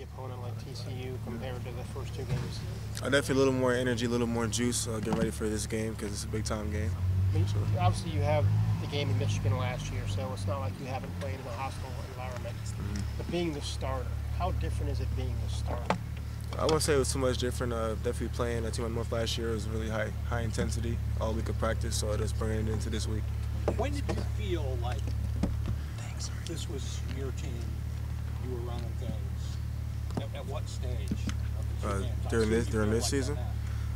the opponent like TCU compared to the first two games? Definitely a little more energy, a little more juice, getting ready for this game because it's a big-time game. I mean, obviously, you have the game in Michigan last year, so it's not like you haven't played in a hostile environment. But being the starter, how different is it being the starter? I wouldn't say it was too much different. Definitely playing at 2 North last year was really high intensity all week of practice, so I just bringing it into this week. When did you feel like this was your team? You were running things. At what stage? During this season,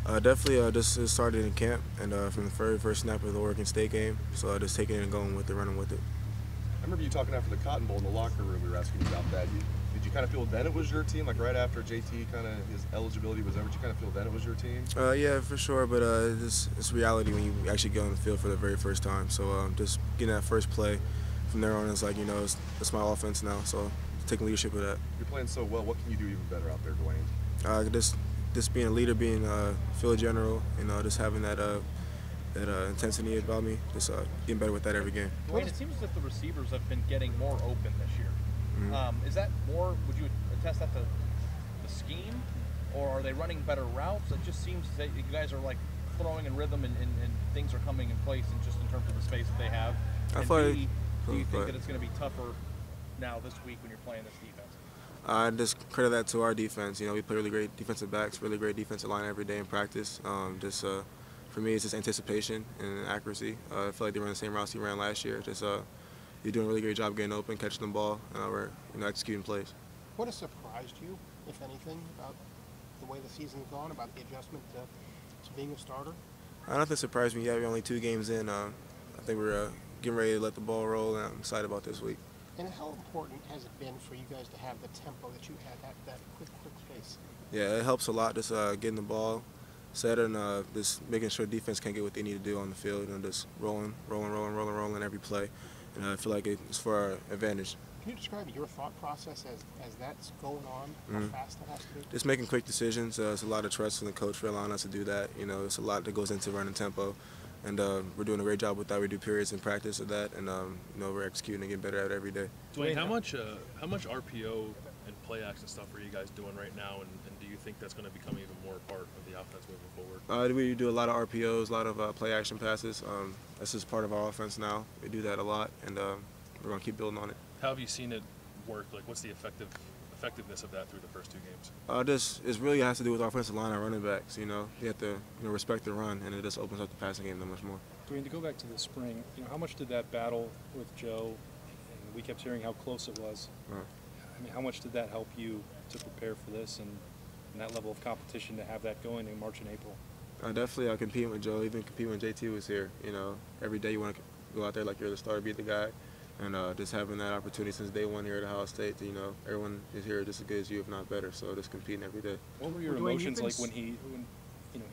definitely just started in camp and from the very first snap of the Oregon State game. So just taking it and going with it, running with it. I remember you talking after the Cotton Bowl in the locker room. We were asking you about that. Did you kind of feel then it was your team, like right after JT kind of his eligibility was over? Did you kind of feel then it was your team? Yeah, for sure. But it's reality when you actually get on the field for the very first time. So just getting that first play, from there on, it's like it's my offense now. So taking leadership of that. You're playing so well. What can you do even better out there, Dwayne? Just being a leader, being field general, just having that intensity about me, just getting better with that every game. Dwayne, it seems as if the receivers have been getting more open this year. Is that more, would you attest that to the scheme, or are they running better routes? It just seems that you guys are like throwing in rhythm and things are coming in place and just in terms of the space that they have. And B, do you think that it's going to be tougher now this week when you're playing this defense? I just credit that to our defense. We play really great defensive backs, really great defensive line every day in practice. For me, it's just anticipation and accuracy. I feel like they run the same routes we ran last year. You're doing a really great job getting open, catching the ball, and we're executing plays. What has surprised you, if anything, about the way the season's gone, about the adjustment to being a starter? Nothing surprised me yet. We're only 2 games in. I think we're getting ready to let the ball roll, and I'm excited about this week. And how important has it been for you guys to have the tempo that you had, that quick pace? Yeah, it helps a lot, just getting the ball set and just making sure defense can get what they need to do on the field, just rolling every play. And I feel like it's for our advantage. Can you describe your thought process as that's going on, how fast that has to be? Just making quick decisions. It's a lot of trust from the coach for allowing us to do that. It's a lot that goes into running tempo. And we're doing a great job with that. We do periods in practice of that, and we're executing and getting better at it every day. Dwayne, how much RPO and play action stuff are you guys doing right now, and do you think that's going to become even more a part of the offense moving forward? We do a lot of RPOs, a lot of play action passes. That's just part of our offense now. We do that a lot, and we're going to keep building on it. How have you seen it work? Like, what's the effectiveness of that through the first 2 games? It really has to do with our offensive line and running backs. You have to respect the run, and it just opens up the passing game that much more. Dwayne, to go back to the spring, how much did that battle with Joe, and we kept hearing how close it was. I mean, how much did that help you to prepare for this and that level of competition to have that going in March and April? Definitely, I compete with Joe, even compete when JT was here. Every day you want to go out there like you're the starter, be the guy. And just having that opportunity since day one here at Ohio State, everyone is here just as good as you, if not better. So just competing every day. What were your emotions like when he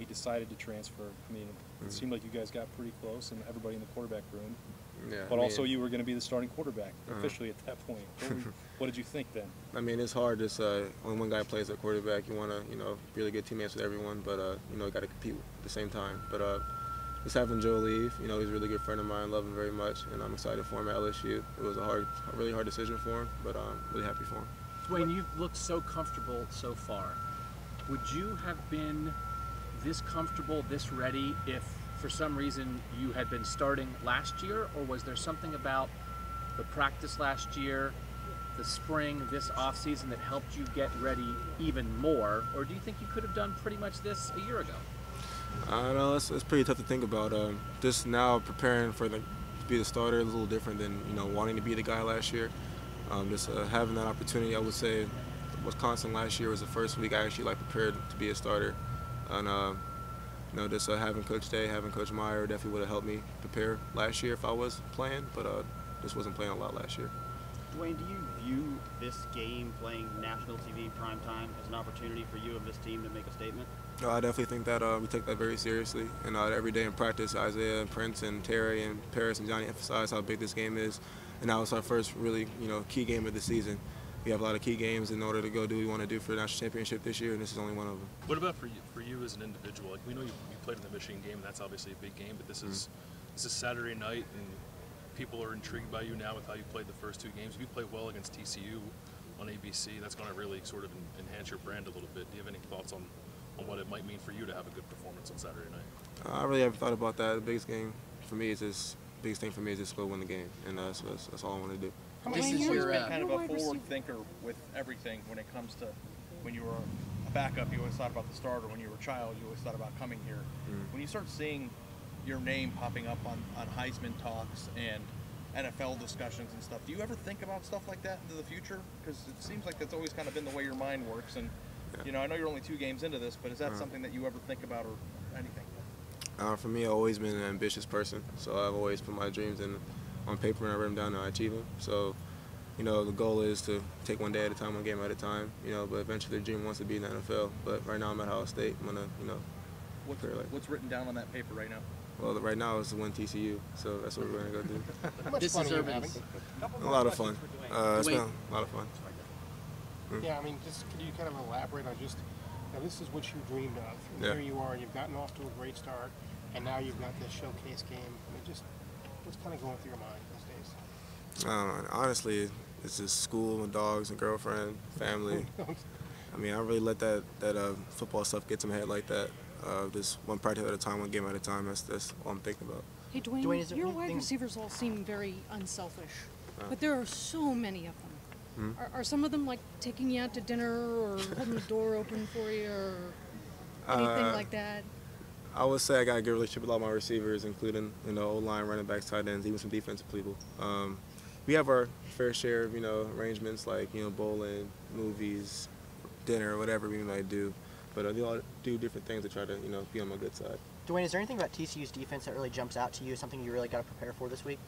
decided to transfer? I mean, it seemed like you guys got pretty close, and everybody in the quarterback room. Yeah. But also, you were going to be the starting quarterback officially at that point. What did you think then? I mean, it's hard. When one guy plays at quarterback, you want to, be really good teammates with everyone, but you got to compete at the same time. But just having Joe leave, he's a really good friend of mine, love him very much, and I'm excited for him at LSU. It was a really hard decision for him, but I'm really happy for him. Dwayne, you've looked so comfortable so far. Would you have been this comfortable, this ready, if for some reason you had been starting last year, or was there something about the practice last year, the spring, this offseason that helped you get ready even more, or do you think you could have done pretty much this a year ago? I don't know, it's pretty tough to think about. Just now preparing to be the starter is a little different than wanting to be the guy last year. Having that opportunity, I would say Wisconsin last year was the first week I actually prepared to be a starter. And having Coach Day, having Coach Meyer definitely would have helped me prepare last year if I was playing, but just wasn't playing a lot last year. Dwayne, do you view this game, playing national TV primetime, as an opportunity for you and this team to make a statement? I definitely think that we take that very seriously. And every day in practice, Isaiah and Prince and Terry and Paris and Johnny emphasize how big this game is. And now it's our first really key game of the season. We have a lot of key games in order to go do what we want to do for the national championship this year, and this is only one of them. What about for you as an individual? Like, we know you played in the Michigan game, and that's obviously a big game, but this is Saturday night, and people are intrigued by you now with how you played the first 2 games. You played well against TCU on ABC. That's going to really sort of enhance your brand a little bit. Do you have any thoughts on what it might mean for you to have a good performance on Saturday night? I really haven't thought about that. The biggest thing for me is just go win the game, and that's all I want to do. This is your kind of a forward thinker with everything when it comes to when you were a backup, you always thought about the starter. When you were a child, you always thought about coming here. When you start seeing your name popping up on Heisman talks and NFL discussions and stuff, do you ever think about stuff like that into the future? Because it seems like that's always kind of been the way your mind works. And you know, I know you're only 2 games into this, but is that something that you ever think about or anything? For me, I've always been an ambitious person, so I've always put my dreams on paper and I write them down and I achieve them. So, you know, the goal is to take one day at a time, one game at a time, you know, but eventually the dream wants to be in the NFL. But right now I'm at Ohio State. I'm going to, you know, what's written down on that paper right now? Well, right now it's to win TCU, so that's what we're going to go do. How much fun are you having? A lot of fun. It's been a lot of fun. Yeah, I mean, just could you kind of elaborate on just, now this is what you dreamed of. And here you are, you've gotten off to a great start, and now you've got this showcase game. I mean, just what's kind of going through your mind these days? Honestly, it's just school and dogs and girlfriend, family. I mean, I really let that football stuff get to my head like that. Just one practice at a time, one game at a time. That's all I'm thinking about. Hey, Dwayne, your wide receivers all seem very unselfish, but there are so many of them. Are some of them like taking you out to dinner or holding the door open for you or anything like that? I would say I got a good relationship with all my receivers, including, you know, O-line, running backs, tight ends, even some defensive people. We have our fair share of, you know, arrangements like, you know, bowling, movies, dinner, whatever we might do. But they all do different things to try to, you know, be on my good side. Dwayne, is there anything about TCU's defense that really jumps out to you, something you really got to prepare for this week?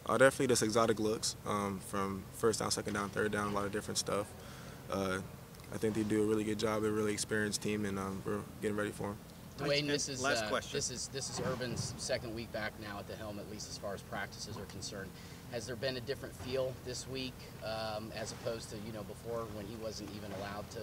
Definitely just exotic looks from first down, second down, third down, a lot of different stuff. I think they do a really good job. They're a really experienced team, and we're getting ready for them. Dwayne, this is last question. This is Urban's second week back now at the helm, at least as far as practices are concerned. Has there been a different feel this week as opposed to, you know, before when he wasn't even allowed to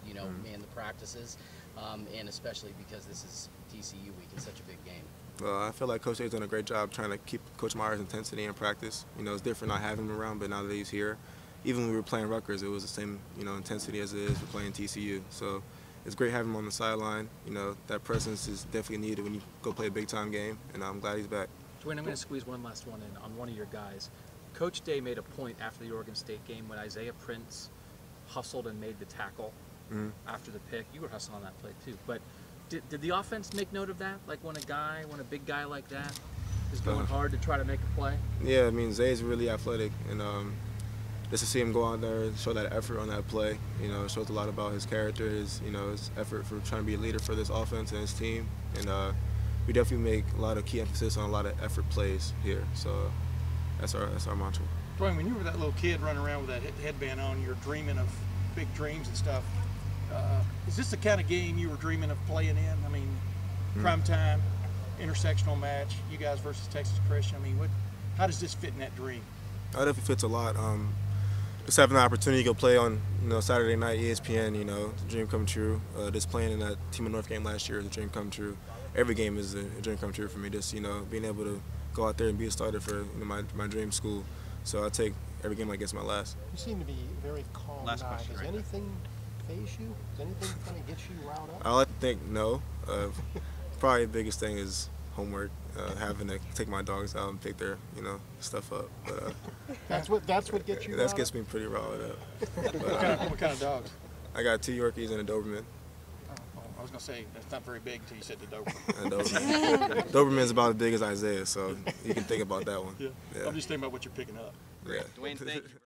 you know, man the practices, and especially because this is TCU week, it's such a big game? Well, I feel like Coach A's done a great job trying to keep Coach Meyer's intensity in practice. You know, it's different not having him around, but now that he's here, even when we were playing Rutgers, it was the same, you know, intensity as it is for playing TCU. So it's great having him on the sideline. You know, that presence is definitely needed when you go play a big-time game, and I'm glad he's back. Dwayne, I'm going to squeeze one last one in on one of your guys. Coach Day made a point after the Oregon State game when Isaiah Prince hustled and made the tackle after the pick. You were hustling on that play too. But did the offense make note of that? Like when a big guy like that is going hard to try to make a play? Yeah, I mean, Zay's really athletic, and just to see him go out there and show that effort on that play, you know, it shows a lot about his character, his effort for trying to be a leader for this offense and his team. And we definitely make a lot of key emphasis on a lot of effort plays here. So that's our mantra. Dwayne, when you were that little kid running around with that headband on, you're dreaming of big dreams and stuff. Is this the kind of game you were dreaming of playing in? I mean, prime time, intersectional match, you guys versus Texas Christian. I mean, how does this fit in that dream? It definitely fits a lot. Just having the opportunity to go play on, you know, Saturday night, ESPN, you know, the dream come true. Just playing in that Team of North game last year is a dream come true. Every game is a dream come true for me. Just, you know, being able to go out there and be a starter for, you know, my dream school. So I take every game like it's my last. You seem to be very calm. Last question. Does anything faze you? Does anything kind of get you riled up? I like to think no. Probably the biggest thing is homework. Having to take my dogs out and pick their, you know, stuff up. But that's what gets you. That gets me pretty riled up. But, what kind of dogs? I got 2 Yorkies and a Doberman. I was gonna say that's not very big until you said the Doberman. Doberman's about as big as Isaiah, so you can think about that one. Yeah. I'm just thinking about what you're picking up. Yeah. Dwayne, thank you.